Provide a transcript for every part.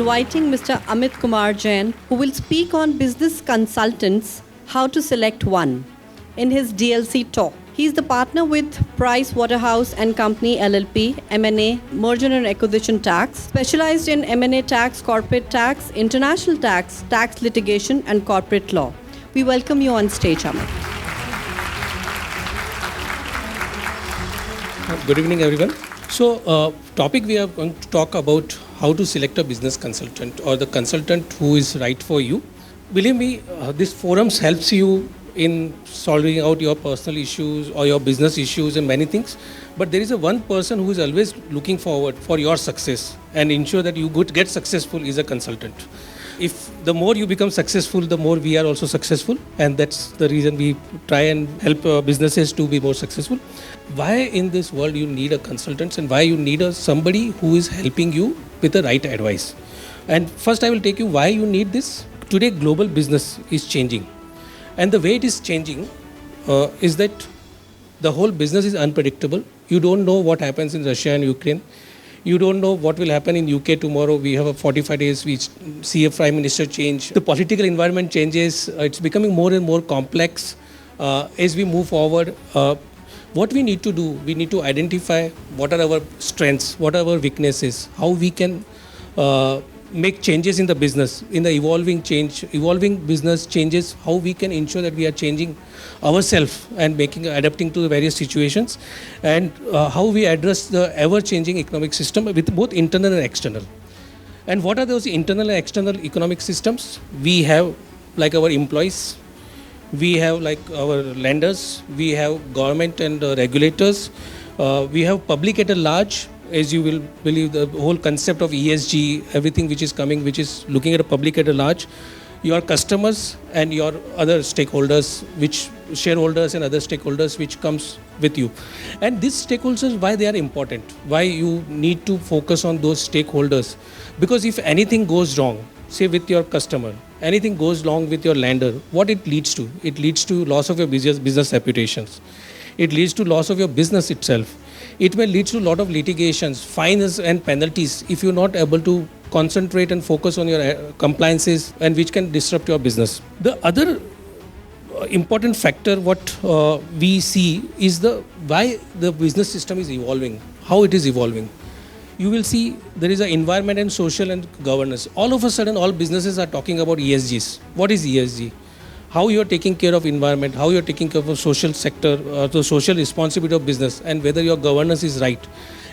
inviting Mr. Amit Kumar Jain, who will speak on business consultants, how to select one, in his DLC talk. He is the partner with Price Waterhouse and Company LLP, M&A, Merger and Acquisition Tax, specialized in M&A tax, corporate tax, international tax, tax litigation, and corporate law. We welcome you on stage, Amit. Good evening, everyone. So, topic we are going to talk about how to select a business consultant or the consultant who is right for you. Believe me, this forums helps you in solving out your personal issues or your business issues and many things. But there is a one person who is always looking forward for your success and ensure that you get successful is a consultant. If the more you become successful, the more we are also successful, and that's the reason we try and help businesses to be more successful. Why in this world you need a consultant and why you need somebody who is helping you with the right advice. And first I will take you why you need this. Today global business is changing, and the way it is changing is that the whole business is unpredictable. You don't know what happens in Russia and Ukraine. You don't know what will happen in UK tomorrow. We have a 45 days, we see a prime minister change. The political environment changes. It's becoming more and more complex as we move forward. What we need to do, we need to identify what are our strengths, what are our weaknesses, how we can make changes in the business, in the evolving business changes, how we can ensure that we are changing ourselves and adapting to the various situations, and how we address the ever-changing economic system with both internal and external. And what are those internal and external economic systems? We have like our employees, we have like our lenders, we have government and regulators, we have public at a large. As you will believe, the whole concept of ESG, everything which is coming, which is looking at a public at a large, your customers and your other stakeholders, which shareholders and other stakeholders which comes with you. And these stakeholders, why they are important, why you need to focus on those stakeholders. Because if anything goes wrong, say with your customer, anything goes wrong with your lender, what it leads to? It leads to loss of your business reputations. It leads to loss of your business itself. It may lead to a lot of litigations, fines and penalties if you're not able to concentrate and focus on your compliances, and which can disrupt your business. The other important factor what we see is why the business system is evolving, how it is evolving. You will see there is an environment and social and governance. All of a sudden, all businesses are talking about ESGs. What is ESG? How you are taking care of environment, how you are taking care of a social sector, the social responsibility of business, and whether your governance is right.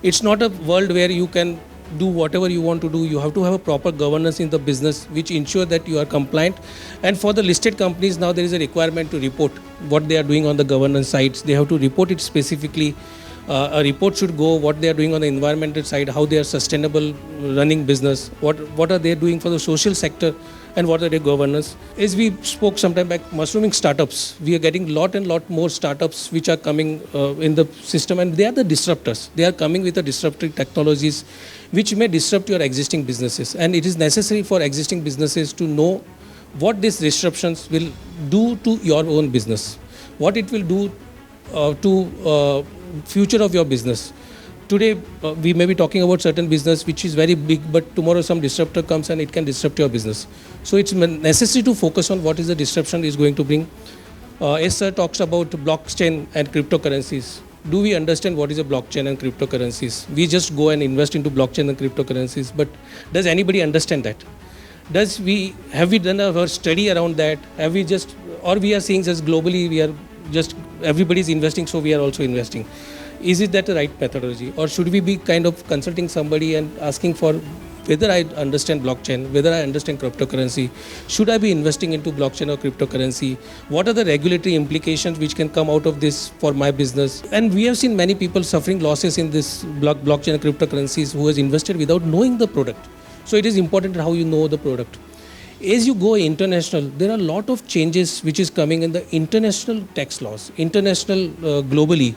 It's not a world where you can do whatever you want to do. You have to have a proper governance in the business which ensure that you are compliant. And for the listed companies now, there is a requirement to report what they are doing on the governance sides. They have to report it specifically. A report should go what they are doing on the environmental side, how they are sustainable running business, what are they doing for the social sector, and what are their governance. As we spoke sometime back, mushrooming startups, we are getting lot more startups which are coming in the system, and they are the disruptors. They are coming with the disruptive technologies which may disrupt your existing businesses, and it is necessary for existing businesses to know what these disruptions will do to your own business, what it will do to future of your business. Today, we may be talking about certain business which is very big, but tomorrow some disruptor comes and it can disrupt your business. So it's necessary to focus on what is the disruption is going to bring. As sir talks about blockchain and cryptocurrencies, do we understand what is a blockchain and cryptocurrencies? We just go and invest into blockchain and cryptocurrencies, but does anybody understand that? Have we done our study around that? Have we just, or we are seeing just globally, we are just, everybody is investing, so we are also investing. Is it that the right methodology, or should we be kind of consulting somebody and asking for whether I understand blockchain, whether I understand cryptocurrency, should I be investing into blockchain or cryptocurrency, what are the regulatory implications which can come out of this for my business? And we have seen many people suffering losses in this blockchain and cryptocurrencies who has invested without knowing the product. So it is important how you know the product. As you go international, there are a lot of changes which is coming in the international tax laws, globally.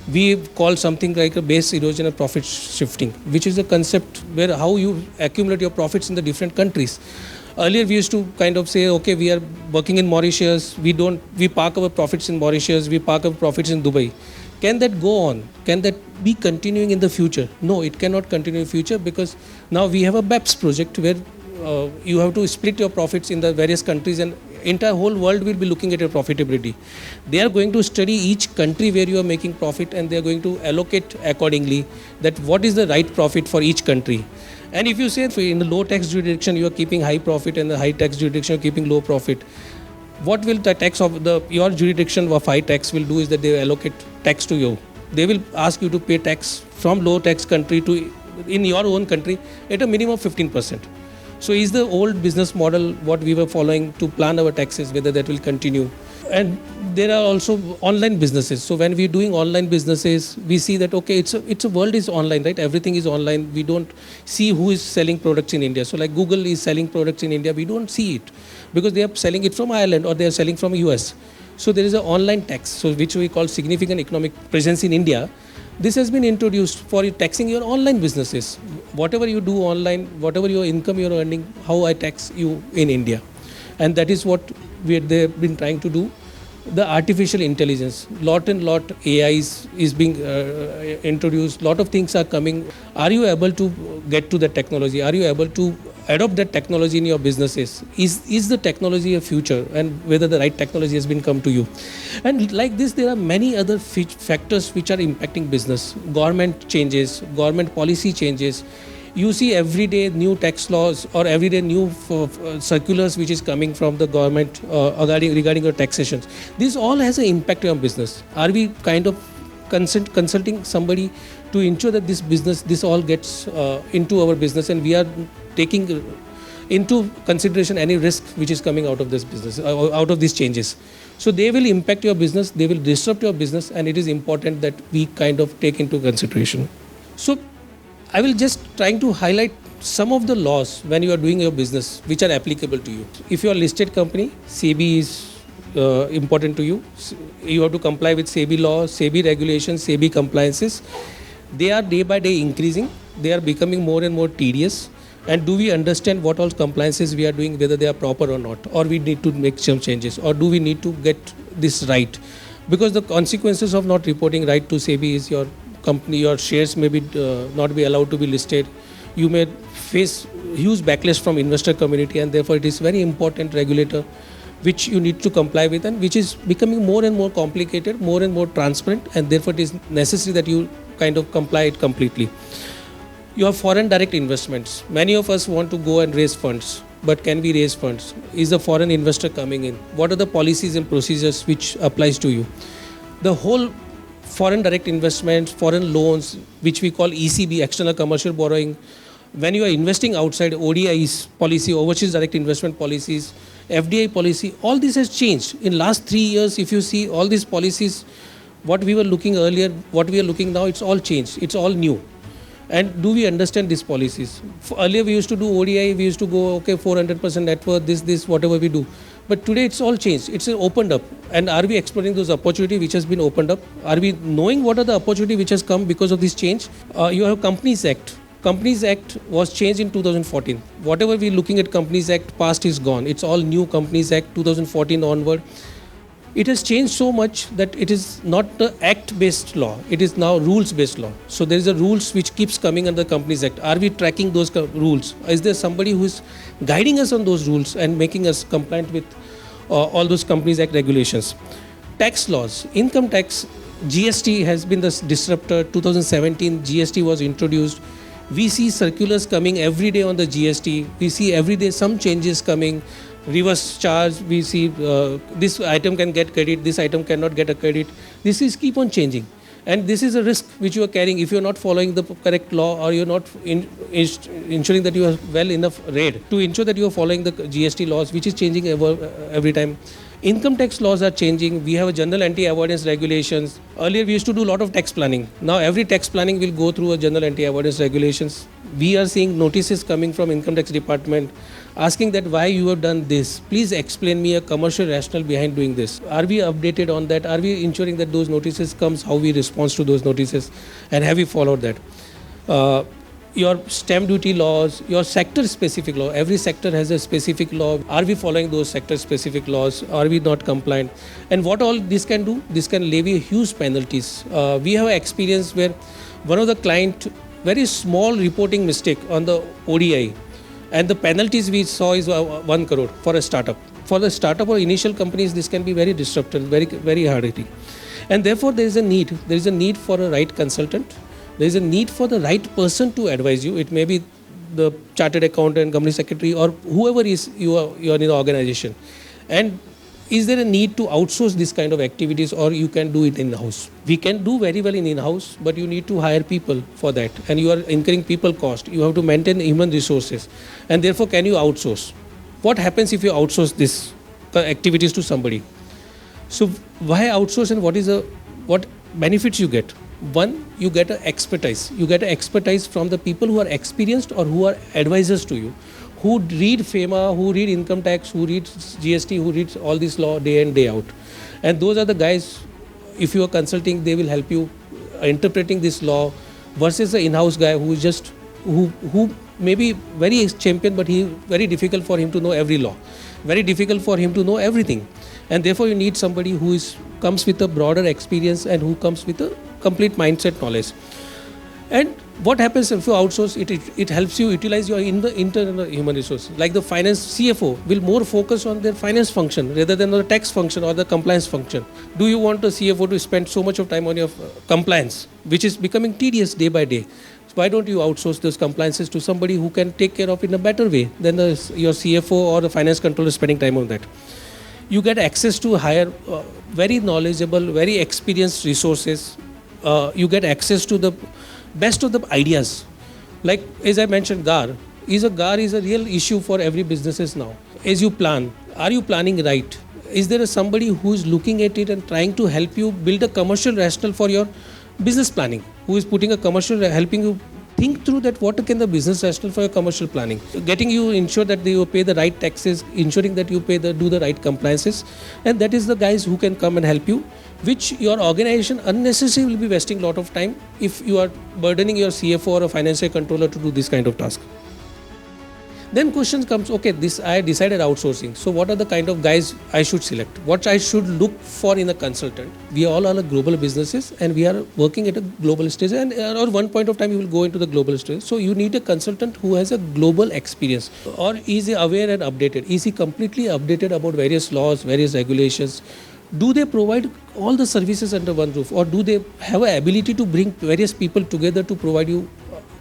We call something like a base erosion and profit shifting, which is a concept where how you accumulate your profits in the different countries. Earlier we used to kind of say, okay, we are working in Mauritius, we park our profits in Mauritius, we park our profits in Dubai. Can that go on? Can that be continuing in the future? No, it cannot continue in the future, because now we have a BEPS project where you have to split your profits in the various countries, and entire whole world will be looking at your profitability. They are going to study each country where you are making profit, and they are going to allocate accordingly that what is the right profit for each country. And if you say in the low tax jurisdiction you are keeping high profit and the high tax jurisdiction you are keeping low profit, what will the tax of your jurisdiction of high tax will do is that they will allocate tax to you. They will ask you to pay tax from low tax country to in your own country at a minimum of 15%. So is the old business model what we were following to plan our taxes, whether that will continue. And there are also online businesses. So when we're doing online businesses, we see that, okay, it's a world is online, right? Everything is online. We don't see who is selling products in India. So like Google is selling products in India, we don't see it because they are selling it from Ireland or they are selling from US. So there is an online tax, so which we call significant economic presence in India. This has been introduced for taxing your online businesses. Whatever you do online, whatever your income you're earning, how I tax you in India. And that is what they've been trying to do. The artificial intelligence, lot AI is being introduced. Lot of things are coming. Are you able to get to the technology? Are you able to adopt that technology in your businesses? Is the technology a future, and whether the right technology has been come to you? And like this, there are many other factors which are impacting business. Government changes, government policy changes. You see every day new tax laws or every day new circulars which is coming from the government regarding your taxations. This all has an impact on business. Are we kind of consulting somebody to ensure that this all gets into our business, and we are taking into consideration any risk which is coming out of this business, out of these changes. So they will impact your business, they will disrupt your business, and it is important that we kind of take into consideration. So I will just trying to highlight some of the laws when you are doing your business which are applicable to you. If you are a listed company, SEBI is important to you. You have to comply with SEBI laws, SEBI regulations, SEBI compliances. They are day by day increasing. They are becoming more and more tedious. And do we understand what all compliances we are doing, whether they are proper or not, or we need to make some changes, or do we need to get this right? Because the consequences of not reporting right to SEBI is your company, your shares may be not be allowed to be listed. You may face huge backlash from investor community, and therefore it is very important regulator which you need to comply with, and which is becoming more and more complicated, more and more transparent, and therefore it is necessary that you kind of comply it completely. You have foreign direct investments. Many of us want to go and raise funds, but can we raise funds? Is the foreign investor coming in? What are the policies and procedures which applies to you? The whole foreign direct investments, foreign loans, which we call ECB, external commercial borrowing. When you are investing outside, ODIs policy, overseas direct investment policies, FDI policy, all this has changed. In last 3 years, if you see all these policies, what we were looking earlier, what we are looking now, it's all changed. It's all new. And do we understand these policies? Earlier we used to do ODI, we used to go, okay, 400% net worth, this, whatever we do. But today it's all changed. It's opened up. And are we exploring those opportunities which has been opened up? Are we knowing what are the opportunity which has come because of this change? You have Companies Act. Companies Act was changed in 2014. Whatever we're looking at Companies Act, past is gone. It's all new Companies Act 2014 onward. It has changed so much that it is not the act-based law. It is now rules-based law. So there is a rules which keeps coming under Companies Act. Are we tracking those rules? Is there somebody who is guiding us on those rules and making us compliant with all those Companies Act regulations? Tax laws, income tax, GST has been the disruptor. 2017 GST was introduced. We see circulars coming every day on the GST. We see every day some changes coming. Reverse charge, we see this item can get credit, this item cannot get a credit. This is keep on changing. And this is a risk which you are carrying if you are not following the correct law, or you are not ensuring that you are well enough read to ensure that you are following the GST laws, which is changing every time. Income tax laws are changing. We have a general anti-avoidance regulations. Earlier we used to do a lot of tax planning. Now every tax planning will go through a general anti-avoidance regulations. We are seeing notices coming from income tax department asking that why you have done this. Please explain me a commercial rationale behind doing this. Are we updated on that? Are we ensuring that those notices comes, how we respond to those notices, and have we followed that? Your stamp duty laws, your sector specific law, every sector has a specific law. Are we following those sector specific laws? Are we not compliant? And what all this can do? This can levy huge penalties. We have experience where one of the client, very small reporting mistake on the ODI, And the penalties we saw is 1 crore for a startup. For the startup or initial companies, this can be very disruptive, very hard hitting. And therefore, there is a need for a right consultant. There is a need for the right person to advise you. It may be the chartered accountant, company secretary, or whoever is you are in the organization. And is there a need to outsource this kind of activities, or you can do it in-house? We can do very well in-house, but you need to hire people for that. And you are incurring people cost. You have to maintain human resources. And therefore, can you outsource? What happens if you outsource this activities to somebody? So why outsource, and what benefits you get? One, you get an expertise. You get an expertise from the people who are experienced or who are advisors to you, who read FEMA, who read income tax, who read GST, who reads all this law day in, day out. And those are the guys, if you are consulting, they will help you interpreting this law, versus the in-house guy who is just, who may be very champion, but very difficult for him to know every law, very difficult for him to know everything. And therefore you need somebody who comes with a broader experience and who comes with a complete mindset knowledge. And what happens if you outsource, it helps you utilize your internal human resources. Like the finance CFO will more focus on their finance function rather than the tax function or the compliance function. Do you want a CFO to spend so much of time on your compliance, which is becoming tedious day by day? So why don't you outsource those compliances to somebody who can take care of it in a better way than your CFO or the finance controller spending time on that? You get access to hire very knowledgeable, very experienced resources. You get access to the best of the ideas. Like as I mentioned, GAR is a real issue for every businesses now. As you plan, are you planning right? Is there somebody who is looking at it and trying to help you build a commercial rationale for your business planning? Who is putting a commercial, helping you think through that what can the business rationale for your commercial planning? Getting you ensure that you pay the right taxes, ensuring that you do the right compliances, and that is the guys who can come and help you, which your organization unnecessarily will be wasting a lot of time if you are burdening your CFO or a financial controller to do this kind of task. Then question comes, okay, I decided outsourcing. So what are the kind of guys I should select? What I should look for in a consultant? We all are global businesses and we are working at a global stage, and at one point of time you will go into the global stage. So you need a consultant who has a global experience, or is he aware and updated? Is he completely updated about various laws, various regulations? Do they provide all the services under one roof, or do they have an ability to bring various people together to provide you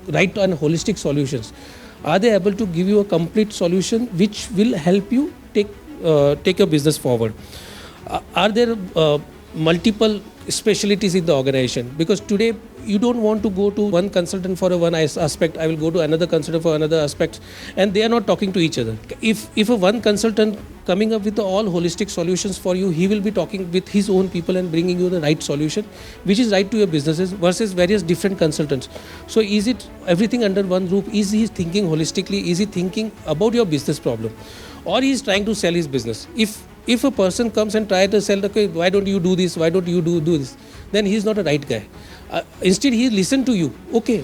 right and holistic solutions? Are they able to give you a complete solution which will help you take your business forward? Are there multiple specialties in the organization? Because today you don't want to go to one consultant for one aspect, I will go to another consultant for another aspect, and they are not talking to each other. If a one consultant coming up with all holistic solutions for you, he will be talking with his own people and bringing you the right solution which is right to your businesses, versus various different consultants. So is it everything under one roof? Is he thinking holistically? Is he thinking about your business problem, or he is trying to sell his business? If a person comes and tries to sell, okay, why don't you do this, why don't you do this, then he is not a right guy. Instead, he listen to you. Okay,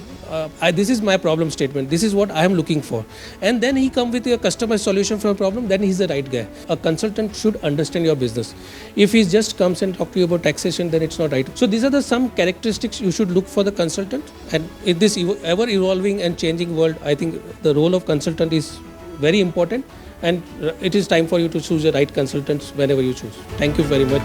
this is my problem statement. This is what I am looking for. And then he come with a customized solution for a problem, then he's the right guy. A consultant should understand your business. If he just comes and talk to you about taxation, then it's not right. So these are some characteristics you should look for the consultant. And in this ever evolving and changing world, I think the role of consultant is very important. And it is time for you to choose the right consultants whenever you choose. Thank you very much.